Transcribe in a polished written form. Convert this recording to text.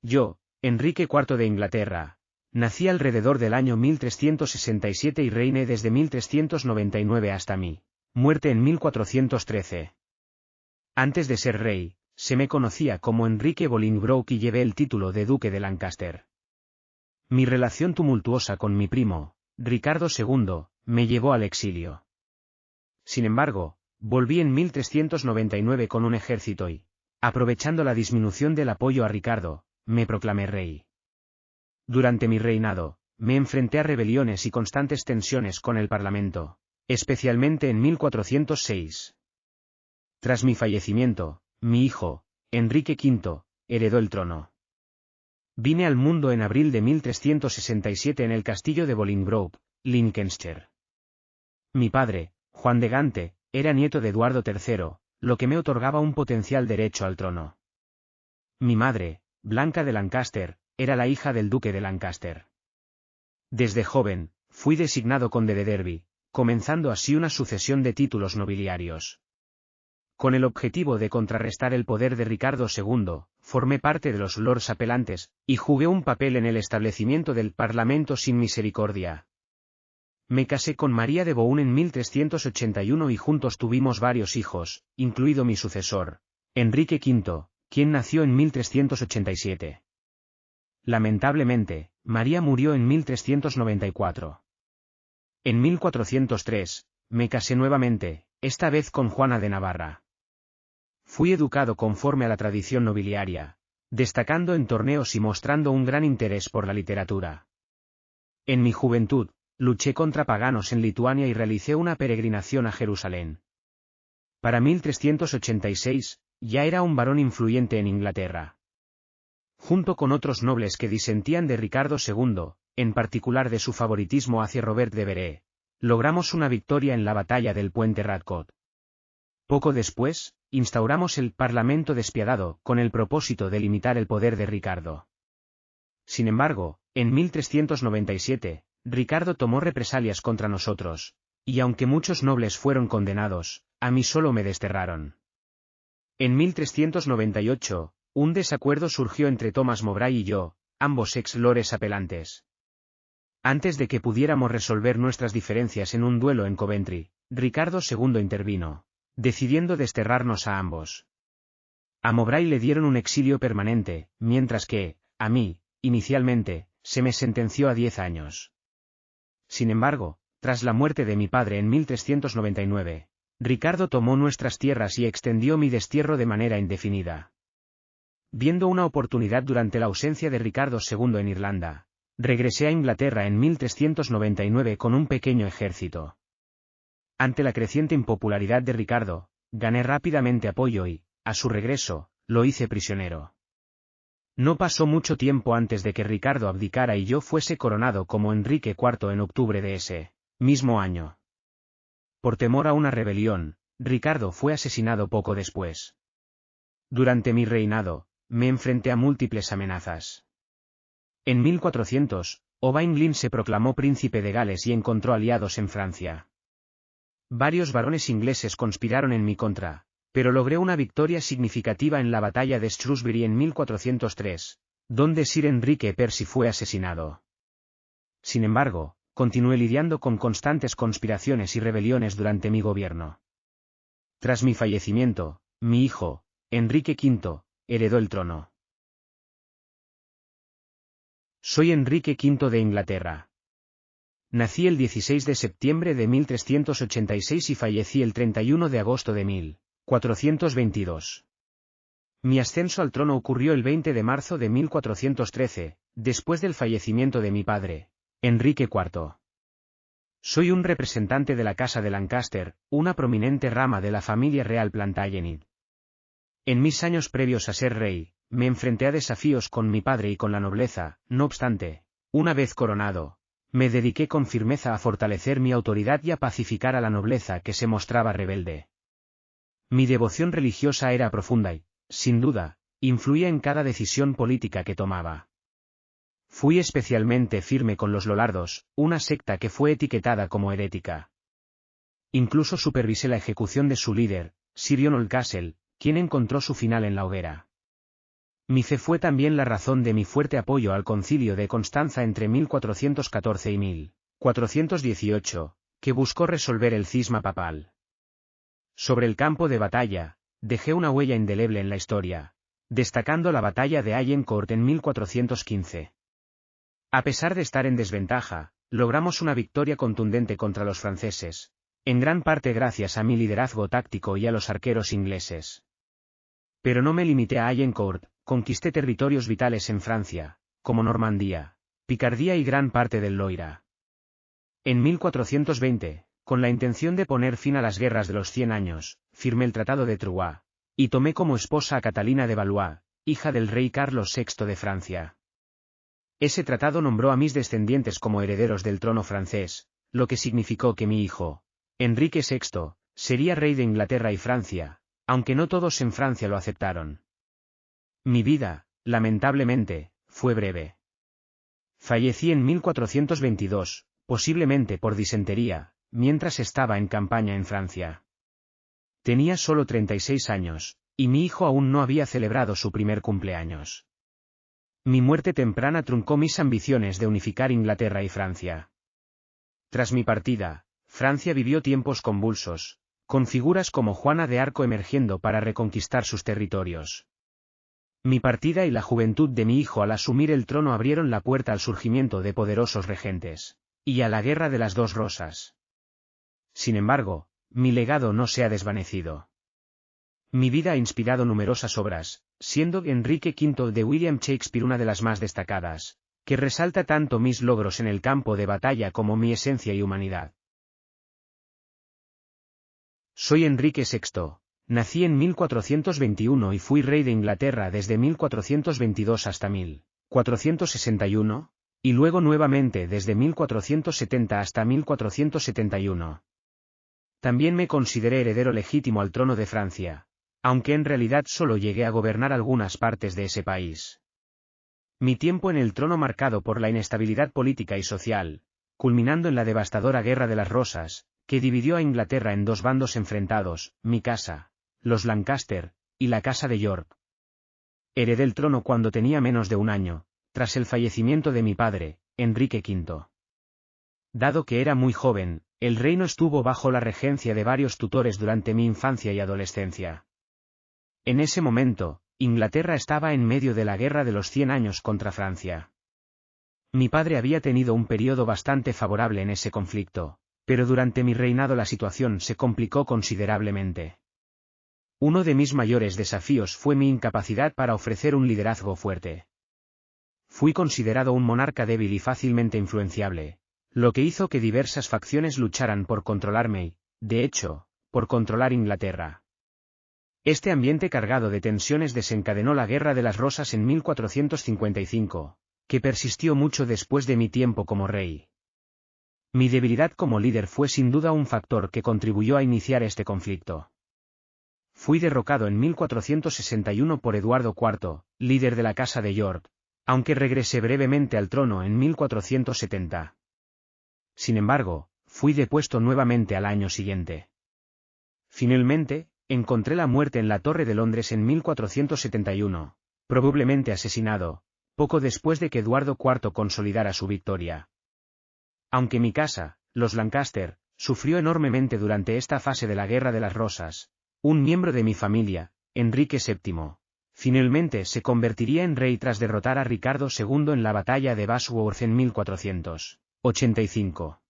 Yo, Enrique IV de Inglaterra, nací alrededor del año 1367 y reiné desde 1399 hasta mi muerte en 1413. Antes de ser rey, se me conocía como Enrique Bolingbroke y llevé el título de Duque de Lancaster. Mi relación tumultuosa con mi primo, Ricardo II, me llevó al exilio. Sin embargo, volví en 1399 con un ejército y, aprovechando la disminución del apoyo a Ricardo, me proclamé rey. Durante mi reinado, me enfrenté a rebeliones y constantes tensiones con el Parlamento, especialmente en 1406. Tras mi fallecimiento, mi hijo, Enrique V, heredó el trono. Vine al mundo en abril de 1367 en el castillo de Bolingbroke, Lincolnshire. Mi padre, Juan de Gante, era nieto de Eduardo III, lo que me otorgaba un potencial derecho al trono. Mi madre, Blanca de Lancaster, era la hija del duque de Lancaster. Desde joven, fui designado conde de Derby, comenzando así una sucesión de títulos nobiliarios. Con el objetivo de contrarrestar el poder de Ricardo II, formé parte de los Lords Apelantes, y jugué un papel en el establecimiento del Parlamento sin misericordia. Me casé con María de Bohun en 1381 y juntos tuvimos varios hijos, incluido mi sucesor, Enrique V, quien nació en 1387. Lamentablemente, María murió en 1394. En 1403, me casé nuevamente, esta vez con Juana de Navarra. Fui educado conforme a la tradición nobiliaria, destacando en torneos y mostrando un gran interés por la literatura. En mi juventud, luché contra paganos en Lituania y realicé una peregrinación a Jerusalén. Para 1386, ya era un varón influyente en Inglaterra. Junto con otros nobles que disentían de Ricardo II, en particular de su favoritismo hacia Robert de Bere, logramos una victoria en la batalla del puente Radcot. Poco después, instauramos el Parlamento despiadado con el propósito de limitar el poder de Ricardo. Sin embargo, en 1397, Ricardo tomó represalias contra nosotros, y aunque muchos nobles fueron condenados, a mí solo me desterraron. En 1398, un desacuerdo surgió entre Thomas Mowbray y yo, ambos ex-lores apelantes. Antes de que pudiéramos resolver nuestras diferencias en un duelo en Coventry, Ricardo II intervino, decidiendo desterrarnos a ambos. A Mowbray le dieron un exilio permanente, mientras que, a mí, inicialmente, se me sentenció a 10 años. Sin embargo, tras la muerte de mi padre en 1399, Ricardo tomó nuestras tierras y extendió mi destierro de manera indefinida. Viendo una oportunidad durante la ausencia de Ricardo II en Irlanda, regresé a Inglaterra en 1399 con un pequeño ejército. Ante la creciente impopularidad de Ricardo, gané rápidamente apoyo y, a su regreso, lo hice prisionero. No pasó mucho tiempo antes de que Ricardo abdicara y yo fuese coronado como Enrique IV en octubre de ese mismo año. Por temor a una rebelión, Ricardo fue asesinado poco después. Durante mi reinado, me enfrenté a múltiples amenazas. En 1400, Owain Glyn se proclamó príncipe de Gales y encontró aliados en Francia. Varios varones ingleses conspiraron en mi contra, pero logré una victoria significativa en la batalla de Shrewsbury en 1403, donde Sir Enrique Percy fue asesinado. Sin embargo, continué lidiando con constantes conspiraciones y rebeliones durante mi gobierno. Tras mi fallecimiento, mi hijo, Enrique V, heredó el trono. Soy Enrique V de Inglaterra. Nací el 16 de septiembre de 1386 y fallecí el 31 de agosto de 1422. Mi ascenso al trono ocurrió el 20 de marzo de 1413, después del fallecimiento de mi padre, Enrique IV. Soy un representante de la Casa de Lancaster, una prominente rama de la familia real Plantagenet. En mis años previos a ser rey, me enfrenté a desafíos con mi padre y con la nobleza, no obstante, una vez coronado, me dediqué con firmeza a fortalecer mi autoridad y a pacificar a la nobleza que se mostraba rebelde. Mi devoción religiosa era profunda y, sin duda, influía en cada decisión política que tomaba. Fui especialmente firme con los Lollardos, una secta que fue etiquetada como herética. Incluso supervisé la ejecución de su líder, Sir John Oldcastle, quien encontró su final en la hoguera. Mi fe fue también la razón de mi fuerte apoyo al Concilio de Constanza entre 1414 y 1418, que buscó resolver el cisma papal. Sobre el campo de batalla, dejé una huella indeleble en la historia, destacando la batalla de Agincourt en 1415. A pesar de estar en desventaja, logramos una victoria contundente contra los franceses, en gran parte gracias a mi liderazgo táctico y a los arqueros ingleses. Pero no me limité a Agincourt, conquisté territorios vitales en Francia, como Normandía, Picardía y gran parte del Loira. En 1420, con la intención de poner fin a las guerras de los 100 años, firmé el Tratado de Troyes, y tomé como esposa a Catalina de Valois, hija del rey Carlos VI de Francia. Ese tratado nombró a mis descendientes como herederos del trono francés, lo que significó que mi hijo, Enrique VI, sería rey de Inglaterra y Francia, aunque no todos en Francia lo aceptaron. Mi vida, lamentablemente, fue breve. Fallecí en 1422, posiblemente por disentería, mientras estaba en campaña en Francia. Tenía solo 36 años, y mi hijo aún no había celebrado su primer cumpleaños. Mi muerte temprana truncó mis ambiciones de unificar Inglaterra y Francia. Tras mi partida, Francia vivió tiempos convulsos, con figuras como Juana de Arco emergiendo para reconquistar sus territorios. Mi partida y la juventud de mi hijo al asumir el trono abrieron la puerta al surgimiento de poderosos regentes, y a la Guerra de las Dos Rosas. Sin embargo, mi legado no se ha desvanecido. Mi vida ha inspirado numerosas obras, siendo Enrique V de William Shakespeare una de las más destacadas, que resalta tanto mis logros en el campo de batalla como mi esencia y humanidad. Soy Enrique VI, nací en 1421 y fui rey de Inglaterra desde 1422 hasta 1461, y luego nuevamente desde 1470 hasta 1471. También me consideré heredero legítimo al trono de Francia, aunque en realidad solo llegué a gobernar algunas partes de ese país. Mi tiempo en el trono marcado por la inestabilidad política y social, culminando en la devastadora Guerra de las Rosas, que dividió a Inglaterra en dos bandos enfrentados, mi casa, los Lancaster, y la Casa de York. Heredé el trono cuando tenía menos de un año, tras el fallecimiento de mi padre, Enrique V. Dado que era muy joven, el reino estuvo bajo la regencia de varios tutores durante mi infancia y adolescencia. En ese momento, Inglaterra estaba en medio de la Guerra de los 100 años contra Francia. Mi padre había tenido un periodo bastante favorable en ese conflicto, pero durante mi reinado la situación se complicó considerablemente. Uno de mis mayores desafíos fue mi incapacidad para ofrecer un liderazgo fuerte. Fui considerado un monarca débil y fácilmente influenciable, lo que hizo que diversas facciones lucharan por controlarme y, de hecho, por controlar Inglaterra. Este ambiente cargado de tensiones desencadenó la Guerra de las Rosas en 1455, que persistió mucho después de mi tiempo como rey. Mi debilidad como líder fue sin duda un factor que contribuyó a iniciar este conflicto. Fui derrocado en 1461 por Eduardo IV, líder de la Casa de York, aunque regresé brevemente al trono en 1470. Sin embargo, fui depuesto nuevamente al año siguiente. Finalmente, encontré la muerte en la Torre de Londres en 1471, probablemente asesinado, poco después de que Eduardo IV consolidara su victoria. Aunque mi casa, los Lancaster, sufrió enormemente durante esta fase de la Guerra de las Rosas, un miembro de mi familia, Enrique VII, finalmente se convertiría en rey tras derrotar a Ricardo II en la batalla de Bosworth en 1485.